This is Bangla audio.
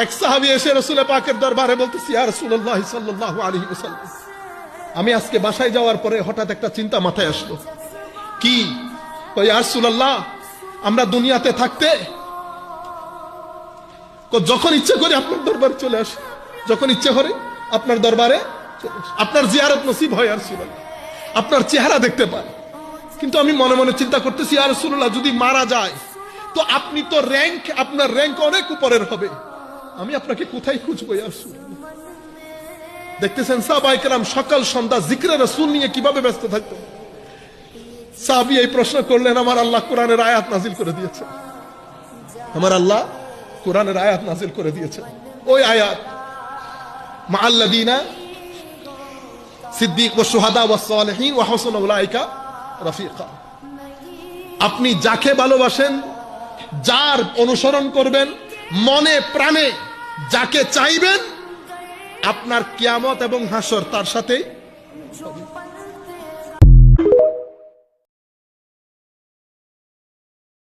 এক সাহাবী এসে রাসূল পাকের দরবারে বলতেছে, ইয়া রাসূলুল্লাহ সাল্লাল্লাহু আলাইহি ওয়াসাল্লাম, আমি আজকে বাসায় যাওয়ার পরে হঠাৎ একটা চিন্তা মাথায় আসলো। কি? ইয়া রাসূলুল্লাহ, আমরা দুনিয়াতে থাকতে যখন ইচ্ছে করে আপনার দরবারে চলে আসি, যখন ইচ্ছে করে আপনার দরবারে চলে আসি, আপনার জিয়ারত নসিব হয় ইয়া রাসূলুল্লাহ, আপনার চেহারা দেখতে পাই। কিন্তু আমি মনে মনে চিন্তা করতেছি, ইয়া রাসূলুল্লাহ, যদি মারা যায় তো আপনি তো আপনার র্যাঙ্ক অনেক উপরের হবে, আমি আপনাকে কোথায় খুঁজবো ইয়া রাসূলুল্লাহ? দেখতেছেন সাহাবায়ে কেরাম সকাল সন্ধ্যা জিকরে রাসূল নিয়ে কিভাবে ব্যস্ত থাকতো। সাহাবী এই প্রশ্ন করলেন, আমার আল্লাহ কোরআনের আয়াত নাজিল করে দিয়েছে, আমার আল্লাহ কোরআনের আয়াত নাজিল করে দিয়েছে। ওই আয়াত, মাআল্লাযীনা সিদ্দিক ওয়া শুহাদা ওয়াস সালিহিন ওয়া হাসুনা উলাইকা রাফিকা। আপনি যাকে ভালোবাসেন, যার অনুসরণ করবেন, মনে প্রাণে যাকে চাইবেন, আপনার কিয়ামত এবং হাসর তার সাথেই হবে।